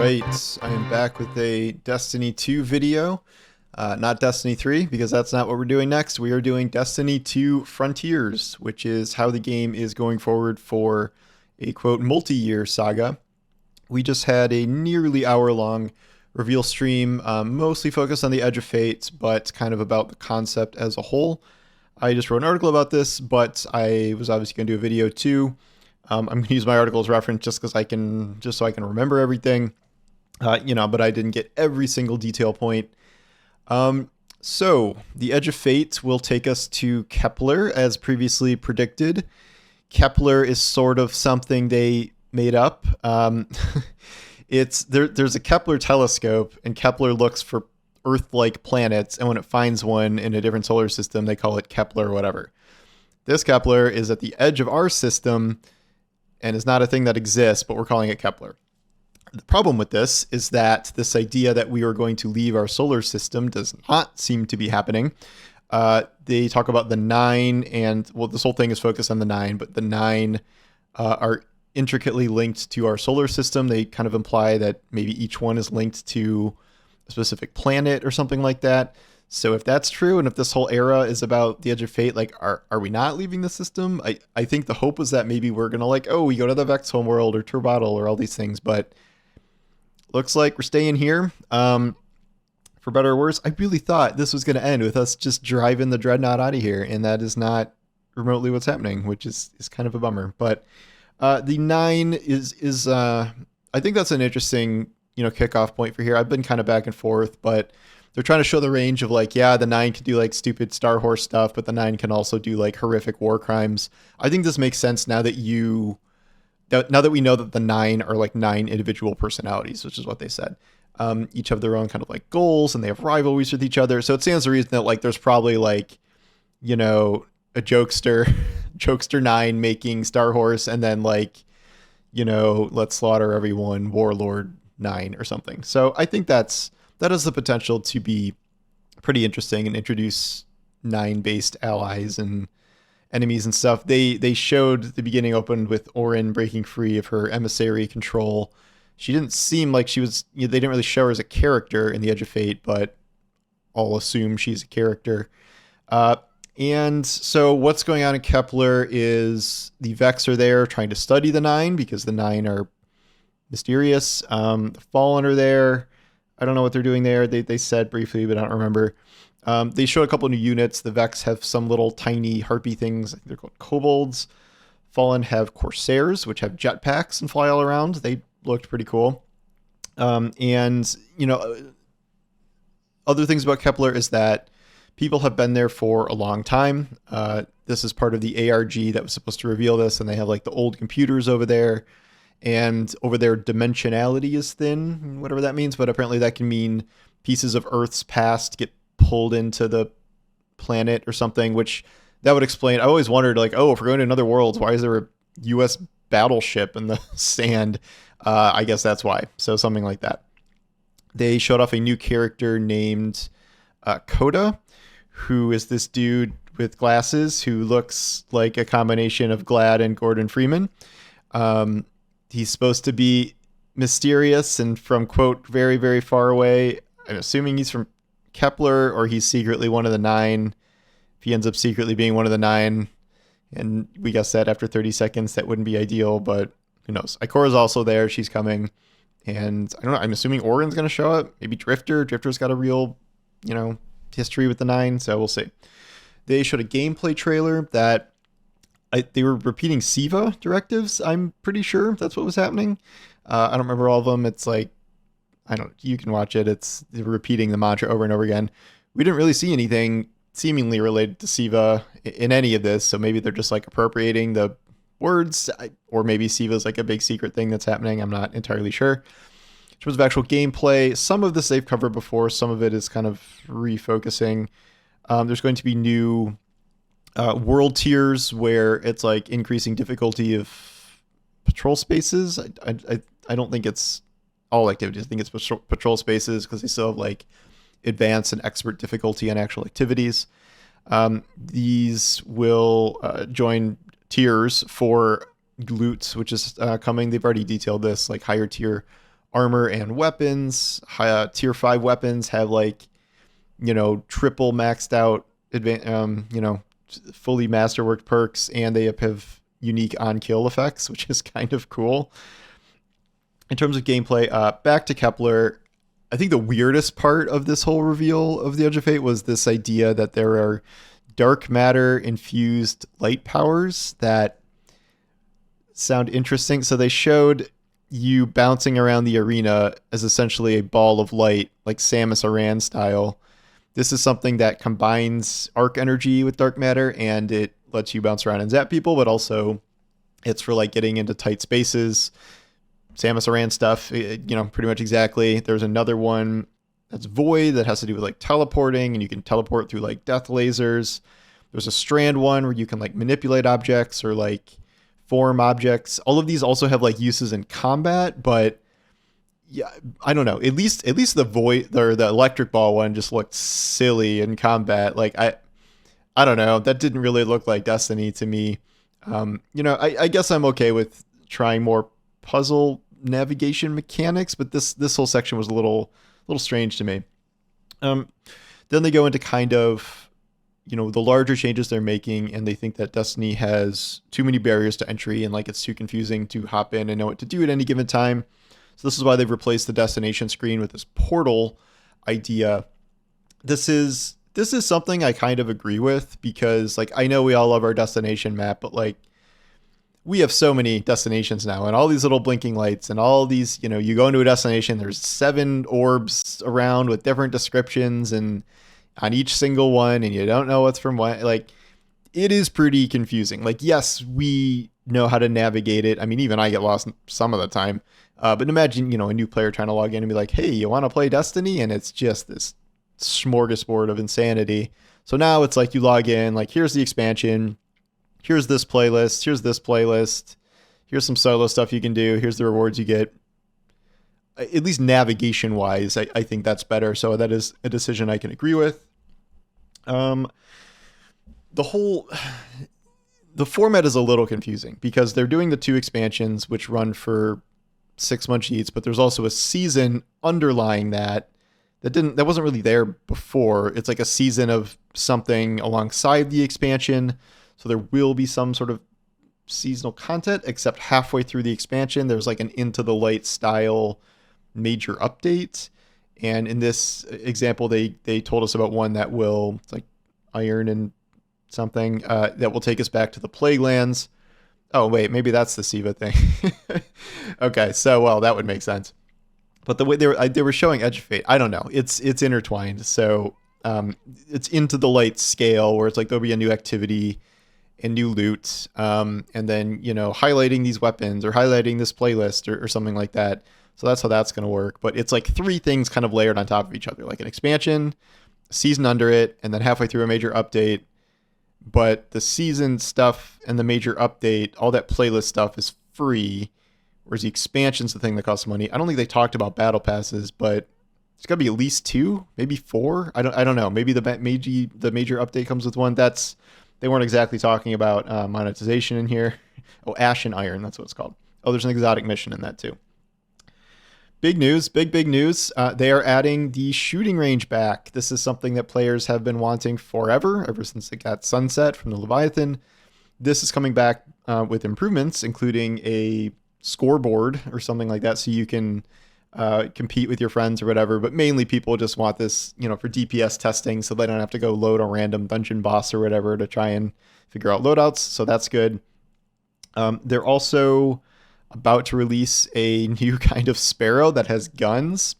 right, I am back with a Destiny 2 video. Not Destiny 3, because that's not what we're doing next. We are doing Destiny 2 Frontiers, which is how the game is going forward for a, quote, multi-year saga. We just had a nearly hour-long reveal stream, mostly focused on the Edge of Fate, but kind of about the concept as a whole. I just wrote an article about this, but I was obviously going to do a video too. I'm going to use my article as reference just so I can remember everything, but I didn't get every single detail point. So the Edge of Fate will take us to Kepler, as previously predicted. Kepler is sort of something they made up. There's a Kepler telescope, and Kepler looks for Earth-like planets, and when it finds one in a different solar system, they call it Kepler or whatever. This Kepler is at the edge of our system and is not a thing that exists, but we're calling it Kepler. The problem with this is that this idea that we are going to leave our solar system does not seem to be happening. They talk about the 9, and, well, this whole thing is focused on the 9, but the 9 are intricately linked to our solar system. They kind of imply that maybe each one is linked to a specific planet or something like that. So if that's true, and if this whole era is about the Edge of Fate, like, are we not leaving the system? I think the hope was that maybe we're going to, we go to the Vex homeworld or Turbottle or all these things, but looks like we're staying here. For better or worse, I really thought this was going to end with us just driving the Dreadnought out of here, and that is not remotely what's happening, which is kind of a bummer. But the 9 is I think that's an interesting, kickoff point for here. I've been kind of back and forth, but they're trying to show the range of the 9 can do stupid Star Horse stuff, but the 9 can also do horrific war crimes. I think this makes sense now that now that we know that the 9 are 9 individual personalities, which is what they said. Each have their own kind of goals, and they have rivalries with each other. So it stands to reason that there's probably a jokester 9 making Star Horse, and then let's slaughter everyone Warlord 9 or something. So I think that has the potential to be pretty interesting and introduce 9-based allies and enemies and stuff. They showed the beginning opened with Orin breaking free of her emissary control. She didn't seem like she was, they didn't really show her as a character in the Edge of Fate, but I'll assume she's a character. And so what's going on in Kepler is the Vex are there trying to study the 9 because the 9 are mysterious. The Fallen are there. I don't know what they're doing there. They said briefly, but I don't remember. They showed a couple new units. The Vex have some little tiny harpy things. I think they're called kobolds. Fallen have Corsairs, which have jetpacks and fly all around. They looked pretty cool. Other things about Kepler is that people have been there for a long time. This is part of the ARG that was supposed to reveal this, and they have the old computers over there. And over there, dimensionality is thin, whatever that means. But apparently that can mean pieces of Earth's past get pulled into the planet or something, which that would explain. I always wondered, if we're going to another world, why is there a U.S. battleship in the sand? I guess that's why. So something like that. They showed off a new character named Coda, who is this dude with glasses who looks like a combination of Glad and Gordon Freeman. He's supposed to be mysterious and from, quote, very, very far away. I'm assuming he's from Kepler, or he's secretly one of the 9. If he ends up secretly being one of the 9, and we guess that after 30 seconds, that wouldn't be ideal, but who knows? Ikora's also there. She's coming. And I don't know. I'm assuming Orin's going to show up. Maybe Drifter. Drifter's got a real, history with the 9, so we'll see. They showed a gameplay trailer that they were repeating SIVA directives. I'm pretty sure that's what was happening. I don't remember all of them. It's you can watch it. It's repeating the mantra over and over again. We didn't really see anything seemingly related to SIVA in any of this. So maybe they're just appropriating the words, or maybe SIVA's a big secret thing that's happening. I'm not entirely sure. In terms of actual gameplay, some of this they've covered before. Some of it is kind of refocusing. There's going to be new world tiers where it's increasing difficulty of patrol spaces. I don't think it's all activities. I think it's patrol spaces because they still have advanced and expert difficulty on actual activities. These will join tiers for loot, which is coming. They've already detailed this, higher tier armor and weapons. Tier 5 weapons have like, triple maxed out, fully masterworked perks, and they have unique on-kill effects, which is kind of cool. In terms of gameplay, back to Kepler, I think the weirdest part of this whole reveal of the Edge of Fate was this idea that there are dark matter infused light powers that sound interesting. So they showed you bouncing around the arena as essentially a ball of light, like Samus Aran style. This is something that combines arc energy with dark matter, and it lets you bounce around and zap people, but also it's for like getting into tight spaces. Samus Aran stuff, pretty much exactly. There's another one that's Void that has to do with like teleporting, and you can teleport through like death lasers. There's a Strand one where you can like manipulate objects or like form objects. All of these also have like uses in combat, but yeah, I don't know. At least the Void or the electric ball one just looked silly in combat. Like I don't know. That didn't really look like Destiny to me. I guess I'm okay with trying more puzzle navigation mechanics, but this whole section was a little strange to me. Then they go into kind of, the larger changes they're making, and they think that Destiny has too many barriers to entry and like it's too confusing to hop in and know what to do at any given time. So this is why they've replaced the destination screen with this portal idea. This is something I kind of agree with, because like I know we all love our destination map, but like we have so many destinations now and all these little blinking lights and all these, you go into a destination, there's 7 orbs around with different descriptions and on each single one, and you don't know what's from what. Like, it is pretty confusing. Like, yes, we know how to navigate it. I mean, even I get lost some of the time. But imagine, a new player trying to log in and be like, hey, you want to play Destiny? And it's just this smorgasbord of insanity. So now it's like you log in, like, here's the expansion. Here's this playlist. Here's this playlist. Here's some solo stuff you can do. Here's the rewards you get. At least navigation wise, I think that's better. So that is a decision I can agree with. The format is a little confusing because they're doing the 2 expansions, which run for 6 months each, but there's also a season underlying that wasn't really there before. It's like a season of something alongside the expansion. So there will be some sort of seasonal content, except halfway through the expansion, there's like an Into the Light style major update. And in this example, they told us about one that will, it's like iron and something, that will take us back to the Plaguelands. Oh, wait, maybe that's the Siva thing. Okay, so, well, that would make sense. But the way they were showing Edge of Fate, I don't know. It's intertwined. So it's Into the Light scale, where it's like there'll be a new activity and new loot, and then, highlighting these weapons or highlighting this playlist or something like that. So that's how that's going to work. But it's like 3 things kind of layered on top of each other, like an expansion, a season under it, and then halfway through a major update. But the season stuff and the major update, all that playlist stuff is free, whereas the expansion's the thing that costs money. I don't think they talked about battle passes, but it's got to be at least 2, maybe 4. I don't know. Maybe the major update comes with one. They weren't exactly talking about monetization in here. Oh, Ash and Iron, that's what it's called. Oh, there's an exotic mission in that too. Big news, big news. They are adding the shooting range back. This is something that players have been wanting forever, ever since it got sunset from the Leviathan. This is coming back with improvements, including a scoreboard or something like that, so you can compete with your friends or whatever. But mainly people just want this, for DPS testing, so they don't have to go load a random dungeon boss or whatever to try and figure out loadouts. So that's good. They're also about to release a new kind of Sparrow that has guns.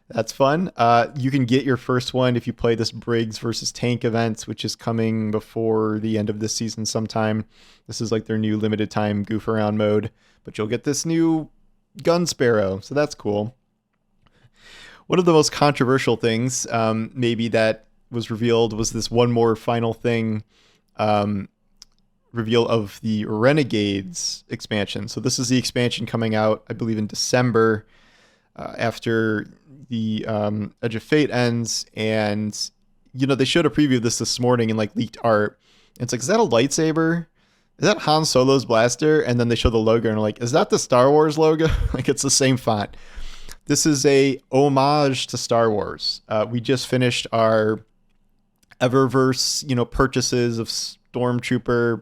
That's fun. You can get your first one if you play this Briggs versus Tank event, which is coming before the end of this season sometime. This is like their new limited time goof around mode, but you'll get this new gun Sparrow, so that's cool. One of the most controversial things maybe that was revealed was this one more final thing, reveal of the Renegades expansion. So this is the expansion coming out, I believe, in December, after the Edge of Fate ends. And they showed a preview of this morning in like leaked art. And it's like, is that a lightsaber? Is that Han Solo's blaster? And then they show the logo and are like, is that the Star Wars logo? Like, it's the same font. This is a homage to Star Wars. We just finished our Eververse, purchases of Stormtrooper,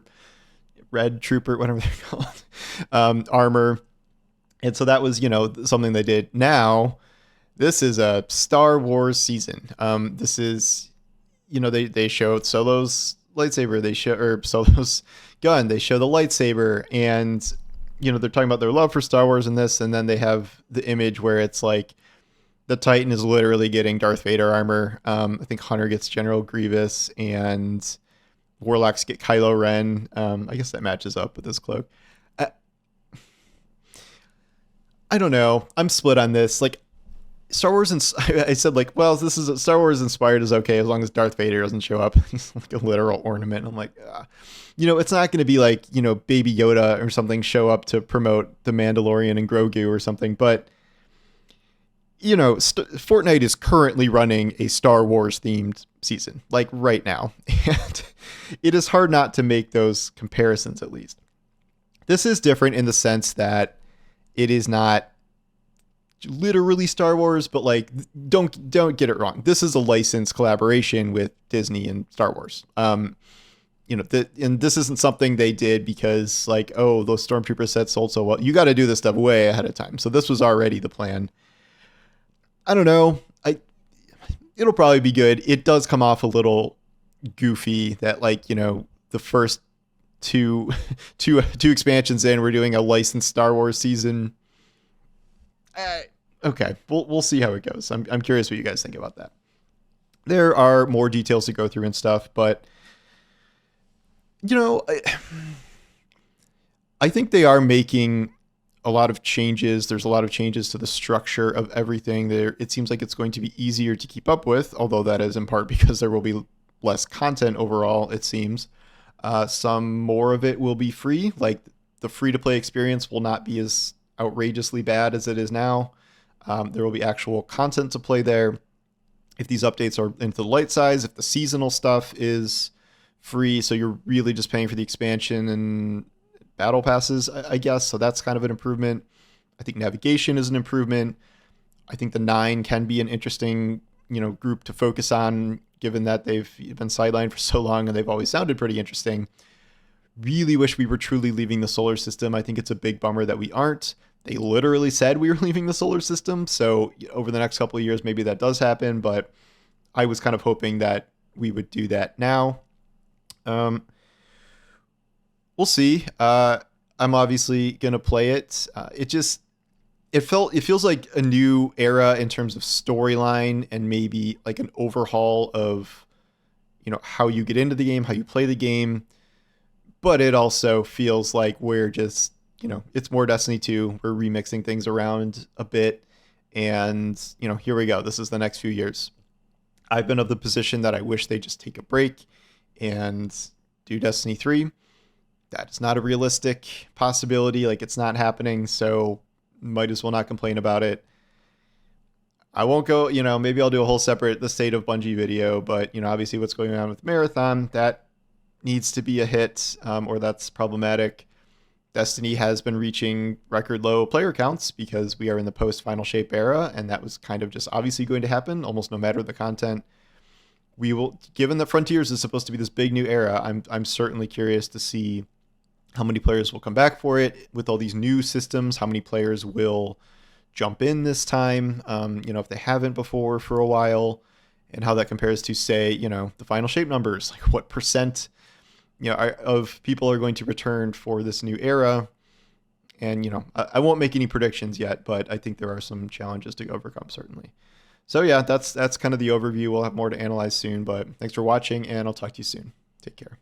Red Trooper, whatever they're called, armor. And so that was, something they did. Now, this is a Star Wars season. This is, they show Solo's lightsaber, or Solo's gun, they show the lightsaber, and, they're talking about their love for Star Wars in this, and then they have the image where it's like the Titan is literally getting Darth Vader armor. I think Hunter gets General Grievous, and Warlocks get Kylo Ren. I guess that matches up with this cloak. I don't know. I'm split on this. Like, Star Wars, I said, like, well, this is Star Wars inspired is okay as long as Darth Vader doesn't show up. He's like a literal ornament. I'm like, it's not going to be like, Baby Yoda or something show up to promote the Mandalorian and Grogu or something. But, Fortnite is currently running a Star Wars themed season, like right now. And it is hard not to make those comparisons, at least. This is different in the sense that it is not literally Star Wars, but like, don't get it wrong. This is a licensed collaboration with Disney and Star Wars. And this isn't something they did because like, oh, those Stormtrooper sets sold so well. You got to do this stuff way ahead of time. So this was already the plan. I don't know. It'll probably be good. It does come off a little goofy that like, the first two expansions in, we're doing a licensed Star Wars season. Okay, we'll see how it goes. I'm curious what you guys think about that. There are more details to go through and stuff, but I think they are making a lot of changes. There's a lot of changes to the structure of everything there. It seems like it's going to be easier to keep up with, although that is in part because there will be less content overall, it seems. Some more of it will be free. Like the free-to-play experience will not be as outrageously bad as it is now. There will be actual content to play there. If these updates are into the light size, if the seasonal stuff is free, so you're really just paying for the expansion and battle passes, I guess. So that's kind of an improvement. I think navigation is an improvement. I think the 9 can be an interesting, group to focus on, given that they've been sidelined for so long and they've always sounded pretty interesting. Really wish we were truly leaving the solar system. I think it's a big bummer that we aren't. They literally said we were leaving the solar system. So over the next couple of years, maybe that does happen, but I was kind of hoping that we would do that now. We'll see. I'm obviously going to play it. It feels like a new era in terms of storyline and maybe like an overhaul of, how you get into the game, how you play the game. But it also feels like we're just, it's more Destiny 2. We're remixing things around a bit. And, here we go. This is the next few years. I've been of the position that I wish they just take a break and do Destiny 3. That is not a realistic possibility. Like, it's not happening. So might as well not complain about it. I won't go, maybe I'll do a whole separate The State of Bungie video. But, obviously what's going on with Marathon, that needs to be a hit, or that's problematic. Destiny has been reaching record low player counts because we are in the post Final Shape era, and that was kind of just obviously going to happen almost no matter the content. We will, given that Frontiers is supposed to be this big new era, I'm certainly curious to see how many players will come back for it with all these new systems, how many players will jump in this time, if they haven't before for a while, and how that compares to, say, the Final Shape numbers, like what percent of people are going to return for this new era. And, I won't make any predictions yet, but I think there are some challenges to overcome, certainly. So yeah, that's kind of the overview. We'll have more to analyze soon, but thanks for watching, and I'll talk to you soon. Take care.